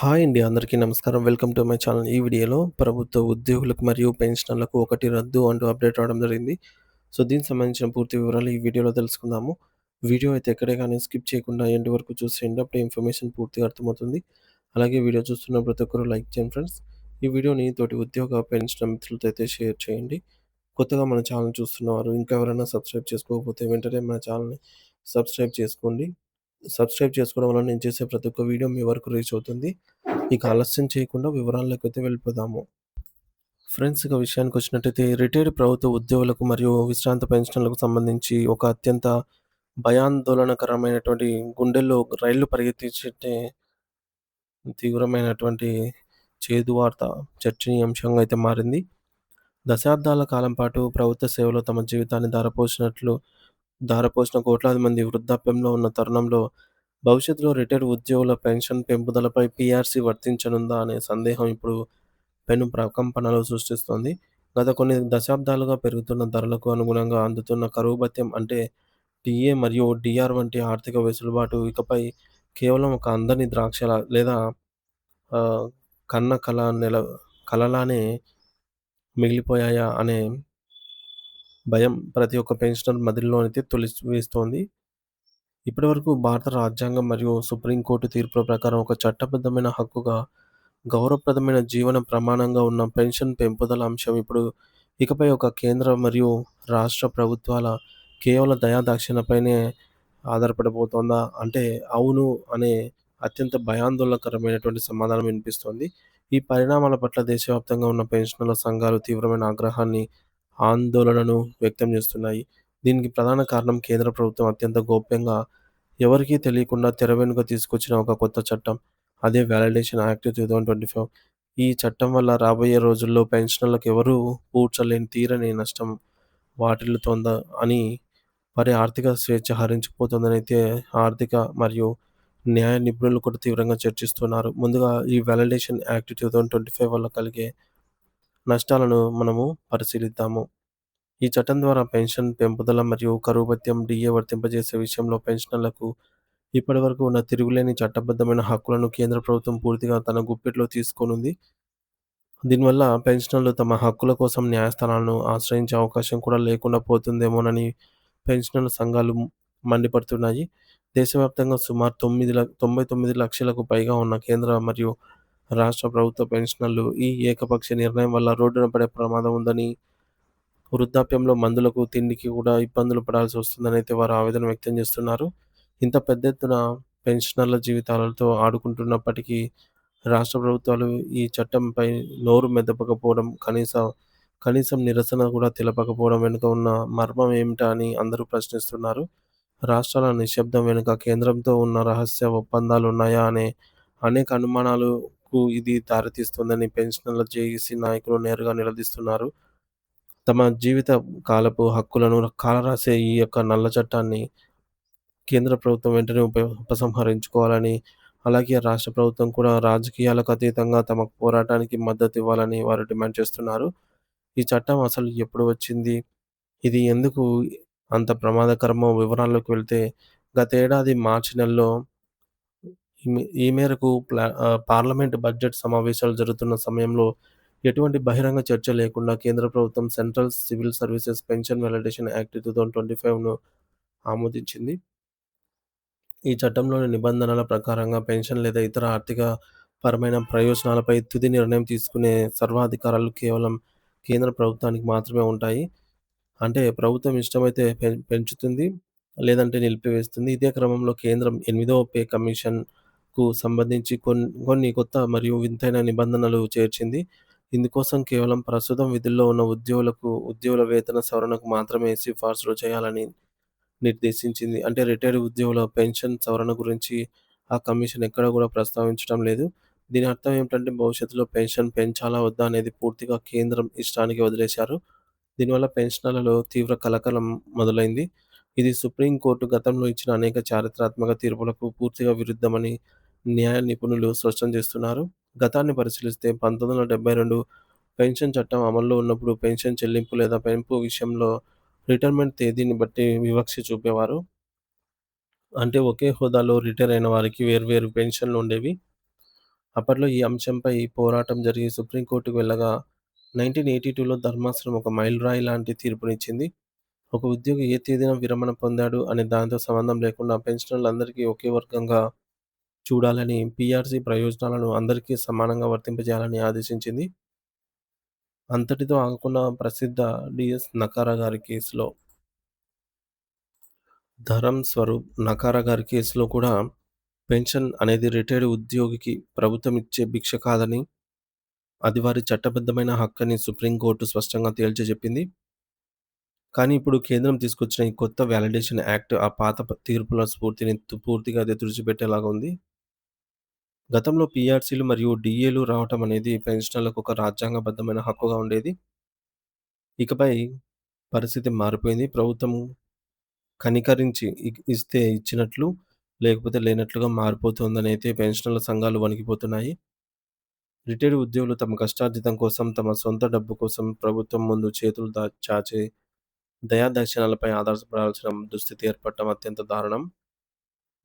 Hi అండి. అందరికీ నమస్కారం. Welcome to my channel. ఈ వీడియోలో ప్రభుత్వ ఉద్యోగులకు మరియు పెన్షనర్లకు ఒకటి రద్దు అంటూ అప్డేట్ రావడం జరిగింది. సో, దీనికి సంబంధించిన పూర్తి వివరాలు ఈ వీడియోలో తెలుసుకుందాము. వీడియో అయితే ఎక్కడే గాని స్కిప్ చేయకుండా ఎండ్ వరకు చూసేయండి. అప్పుడే ఇన్ఫర్మేషన్ పూర్తిగా అర్థమవుతుంది. అలాగే వీడియో చూస్తున్న ప్రతి ఒక్కరు లైక్ చేయండి ఫ్రెండ్స్. ఈ వీడియోని తోటి ఉద్యోగ, పెన్షనర్ మిత్రులతో అయితే షేర్ చేయండి. కొత్తగా మన ఛానల్ చూస్తున్నవారు ఇంకా ఎవరైనా సబ్స్క్రైబ్ చేసుకోకపోతే వెంటనే మన ఛానల్‌ని సబ్స్క్రైబ్ చేసుకోండి. సబ్స్క్రైబ్ చేసుకోవడం వల్ల నేను చేసే ప్రతి ఒక్క వీడియో మీ వరకు రీచ్ అవుతుంది. ఇక ఆలస్యం చేయకుండా వివరాల్లోకైతే వెళ్ళిపోదాము. ఫ్రెండ్స్, ఇక విషయానికొచ్చినట్టయితే రిటైర్డ్ ప్రభుత్వ ఉద్యోగులకు మరియు విశ్రాంత పెన్షనర్లకు సంబంధించి ఒక అత్యంత భయాందోళనకరమైనటువంటి, గుండెల్లో రైళ్లు పరిగెత్తించేట్టే తీవ్రమైనటువంటి చేదు వార్త చర్చనీయాంశంగా అయితే మారింది. దశాబ్దాల కాలం పాటు ప్రభుత్వ సేవలో తమ జీవితాన్ని ధారపోసిన కోట్లాది మంది వృద్ధాప్యంలో ఉన్న తరుణంలో భవిష్యత్తులో రిటైర్డ్ ఉద్యోగుల పెన్షన్ పెంపుదలపై పీఆర్సీ వర్తించనుందా అనే సందేహం ఇప్పుడు పెను ప్రకంపనలు సృష్టిస్తోంది. గత కొన్ని దశాబ్దాలుగా పెరుగుతున్న ధరలకు అనుగుణంగా అందుతున్న కరువు భత్యం అంటే టీఏ మరియు డీఆర్ వంటి ఆర్థిక వెసులుబాటు ఇకపై కేవలం ఒక అందని ద్రాక్షల లేదా ఆహ్, కన్న కలలానే మిగిలిపోయాయా అనే భయం ప్రతి ఒక్క పెన్షనర్ మదిలో అయితే తొలిచివేస్తోంది. ఇప్పటివరకు భారత రాజ్యాంగం మరియు సుప్రీంకోర్టు తీర్పుల ప్రకారం ఒక చట్టబద్ధమైన హక్కుగా, గౌరవప్రదమైన జీవన ప్రమాణంగా ఉన్న పెన్షన్ పెంపుదల అంశం ఇప్పుడు ఇకపై ఒక కేంద్ర మరియు రాష్ట్ర ప్రభుత్వాల కేవల దయాదాక్షిణ్యంపైనే ఆధారపడబోతోందా? అంటే అవును అనే అత్యంత భయాందోళనకరమైనటువంటి సమాధానం వినిపిస్తోంది. ఈ పరిణామాల పట్ల దేశవ్యాప్తంగా ఉన్న పెన్షనర్ల సంఘాలు తీవ్రమైన ఆగ్రహాన్ని, ఆందోళనను వ్యక్తం చేస్తున్నాయి. దీనికి ప్రధాన కారణం కేంద్ర ప్రభుత్వం అత్యంత గోప్యంగా, ఎవరికీ తెలియకుండా తెర వెనుక తీసుకొచ్చిన ఒక కొత్త చట్టం. అదే వాలిడేషన్ యాక్ట్ 2025. ఈ చట్టం వల్ల రాబోయే రోజుల్లో పెన్షనర్లకు ఎవరూ పూడ్చలేని తీరని నష్టం వాటిల్లుతోందా అని, వారి ఆర్థిక స్వేచ్ఛ హరించుకుపోతుందనైతే ఆర్థిక మరియు న్యాయ నిపుణులు కూడా తీవ్రంగా చర్చిస్తున్నారు. ముందుగా ఈ వాలిడేషన్ యాక్ట్ 2025 వల్ల కలిగే నష్టాలను మనము పరిశీలిద్దాము. ఈ చట్టం ద్వారా పెన్షన్ పెంపుదల మరియు కరువు భత్యం, డీఏ వర్తింపజేసే విషయంలో పెన్షనర్లకు ఇప్పటివరకు ఉన్న తిరుగులేని చట్టబద్ధమైన హక్కులను కేంద్ర ప్రభుత్వం పూర్తిగా తన గుప్పిట్లో తీసుకోనుంది. దీనివల్ల పెన్షనర్లు తమ హక్కుల కోసం న్యాయస్థానాలను ఆశ్రయించే అవకాశం కూడా లేకుండా పోతుందేమోనని పెన్షనర్ల సంఘాలు మండిపడుతున్నాయి. దేశవ్యాప్తంగా సుమారు 99 లక్షలకు పైగా ఉన్న కేంద్ర మరియు రాష్ట్ర ప్రభుత్వ పెన్షనర్లు ఈ ఏకపక్ష నిర్ణయం వల్ల రోడ్డున పడే ప్రమాదం ఉందని, వృద్ధాప్యంలో మందులకు, తిండికి కూడా ఇబ్బందులు పడాల్సి వస్తుందనైతే వారు ఆవేదన వ్యక్తం చేస్తున్నారు. ఇంత పెద్ద ఎత్తున పెన్షనర్ల జీవితాలతో ఆడుకుంటున్నప్పటికీ రాష్ట్ర ప్రభుత్వాలు ఈ చట్టంపై నోరు మెదపకపోవడం, కనీసం నిరసన కూడా తెలపకపోవడం వెనుక ఉన్న మర్మం ఏమిటా అని అందరూ ప్రశ్నిస్తున్నారు. రాష్ట్రాల నిశ్శబ్దం వెనుక కేంద్రంతో ఉన్న రహస్య ఒప్పందాలున్నాయా అనే అనేక అనుమానాలకు ఇది దారితీస్తుందని పెన్షనర్ల జేఏసీ నాయకులు నేరుగా నిలదీస్తున్నారు. తమ జీవిత కాలపు హక్కులను కాలరాసే ఈ యొక్క నల్ల చట్టాన్ని కేంద్ర ప్రభుత్వం వెంటనే ఉపసంహరించుకోవాలని, అలాగే రాష్ట్ర ప్రభుత్వం కూడా రాజకీయాలకు అతీతంగా తమ పోరాటానికి మద్దతు ఇవ్వాలని వారు డిమాండ్ చేస్తున్నారు. ఈ చట్టం అసలు ఎప్పుడు వచ్చింది? ఇది ఎందుకు అంత ప్రమాదకరమో వివరాల్లోకి వెళ్తే, గతేడాది మార్చి నెలలో ఈ మేరకు పార్లమెంట్ బడ్జెట్ సమావేశాలు జరుగుతున్న సమయంలో ఎటువంటి బహిరంగ చర్చ లేకుండా కేంద్ర ప్రభుత్వం central civil services pension validation act 2025ను ఆమోదించింది. ఈ చట్టంలోని నిబంధనల ప్రకారంగా పెన్షన్ లేదా ఇతర ఆర్థిక పరమైన ప్రయోజనాలపై తుది నిర్ణయం తీసుకునే సర్వాధికారాలు కేవలం కేంద్ర ప్రభుత్వానికి మాత్రమే ఉంటాయి. అంటే ప్రభుత్వం ఇష్టమైతే పెంచుతుంది, లేదంటే నిలిపివేస్తుంది. ఇదే క్రమంలో కేంద్రం 8వ పే కమిషన్‌కు సంబంధించి కొన్ని కొత్త మరియు వింతైన నిబంధనలు చేర్చింది. ఇందుకోసం కేవలం ప్రస్తుతం విధుల్లో ఉన్న ఉద్యోగుల వేతన సవరణకు మాత్రమే సిఫార్సులు చేయాలని నిర్దేశించింది. అంటే రిటైర్డ్ ఉద్యోగుల పెన్షన్ సవరణ గురించి ఆ కమిషన్ ఎక్కడ కూడా ప్రస్తావించడం లేదు. దీని అర్థం ఏమిటంటే భవిష్యత్తులో పెన్షన్ పెంచాలా వద్దా అనేది పూర్తిగా కేంద్రం ఇష్టానికి వదిలేశారు. దీనివల్ల పెన్షనర్లలో తీవ్ర కలకలం మొదలైంది. ఇది సుప్రీంకోర్టు గతంలో ఇచ్చిన అనేక చారిత్రాత్మక తీర్పులకు పూర్తిగా విరుద్ధమని న్యాయ నిపుణులు స్పష్టం చేస్తున్నారు. గతాన్ని పరిశీలిస్తే 1972 పెన్షన్ చట్టం అమల్లో ఉన్నప్పుడు పెన్షన్ చెల్లింపు లేదా పెంపు విషయంలో రిటైర్మెంట్ తేదీని బట్టి వివక్ష చూపేవారు. అంటే ఒకే హోదాలో రిటైర్ అయిన వారికి వేర్వేరు పెన్షన్లు ఉండేవి. అప్పట్లో ఈ అంశంపై పోరాటం జరిగి సుప్రీంకోర్టుకు వెళ్ళగా 1982లో ధర్మాసనం ఒక మైలురాయి లాంటి తీర్పునిచ్చింది. ఒక ఉద్యోగి ఏ తేదీన విరమణ పొందాడు అనే దానితో సంబంధం లేకుండా పెన్షనర్లందరికీ ఒకే వర్గంగా చూడాలని, పీఆర్సీ ప్రయోజనాలను అందరికీ సమానంగా వర్తింపజేయాలని ఆదేశించింది. అంతటితో ఆగకుండా ప్రసిద్ధ డీఎస్ నకారా గారి కేసులో ధరమ్ స్వరూప్ నకారా గారి కేసులో కూడా పెన్షన్ అనేది రిటైర్డ్ ఉద్యోగికి ప్రభుత్వం ఇచ్చే భిక్ష కాదని, అది వారి చట్టబద్ధమైన హక్కని సుప్రీంకోర్టు స్పష్టంగా తేల్చి చెప్పింది. కానీ ఇప్పుడు కేంద్రం తీసుకొచ్చిన ఈ కొత్త వాలిడేషన్ యాక్ట్ ఆ పాత తీర్పుల స్ఫూర్తిని పూర్తిగా అది తుడిచిపెట్టేలాగా ఉంది. గతంలో పీఆర్సీలు మరియు డీఏలు రావటం అనేది పెన్షనర్లకు ఒక రాజ్యాంగబద్ధమైన హక్కుగా ఉండేది. ఇకపై పరిస్థితి మారిపోయింది. ప్రభుత్వం కనికరించి ఇస్తే ఇచ్చినట్లు, లేకపోతే లేనట్లుగా మారిపోతుందనైతే పెన్షనర్ల సంఘాలు వణికిపోతున్నాయి. రిటైర్డ్ ఉద్యోగులు తమ కష్టార్జితం కోసం, తమ సొంత డబ్బు కోసం ప్రభుత్వం ముందు చేతులు చాచి దయాదాక్షిణ్యాలపై ఆధారపడాల్సిన దుస్థితి ఏర్పడటం అత్యంత దారుణం.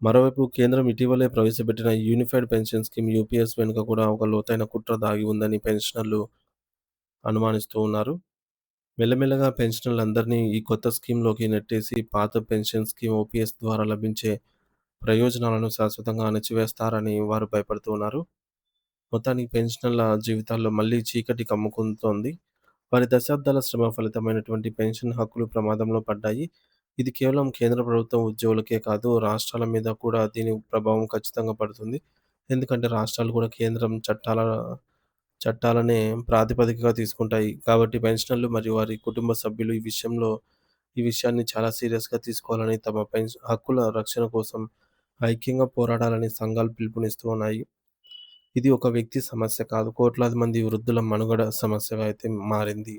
మరోవైపు కేంద్రం ఇటీవలే ప్రవేశపెట్టిన యూనిఫైడ్ పెన్షన్ స్కీమ్ యూపీఎస్ వెనుక కూడా ఒక లోతైన కుట్ర దాగి ఉందని పెన్షనర్లు అనుమానిస్తూ ఉన్నారు. మెల్లమెల్లగా పెన్షనర్లందరినీ ఈ కొత్త స్కీమ్‌లోకి నెట్టేసి పాత పెన్షన్ స్కీమ్ ఓపీఎస్ ద్వారా లభించే ప్రయోజనాలను శాశ్వతంగా అణచివేస్తారని వారు భయపడుతూ ఉన్నారు. మొత్తానికి పెన్షనర్ల జీవితాల్లో మళ్ళీ చీకటి కమ్ముకుంటోంది. వారి దశాబ్దాల శ్రమ ఫలితమైనటువంటి పెన్షన్ హక్కులు ప్రమాదంలో పడ్డాయి. ఇది కేవలం కేంద్ర ప్రభుత్వం ఉద్యోగులకే కాదు, రాష్ట్రాల మీద కూడా దీని ప్రభావం ఖచ్చితంగా పడుతుంది. ఎందుకంటే రాష్ట్రాలు కూడా కేంద్రం చట్టాలనే ప్రాతిపదికగా తీసుకుంటాయి. కాబట్టి పెన్షనర్లు మరియు వారి కుటుంబ సభ్యులు ఈ విషయాన్ని చాలా సీరియస్‌గా తీసుకోవాలని, తమ హక్కుల రక్షణ కోసం ఐక్యంగా పోరాడాలని సంఘాలు పిలుపునిస్తూ ఉన్నాయి. ఇది ఒక వ్యక్తి సమస్య కాదు, కోట్లాది మంది వృద్ధుల మనుగడ సమస్యగా అయితే మారింది.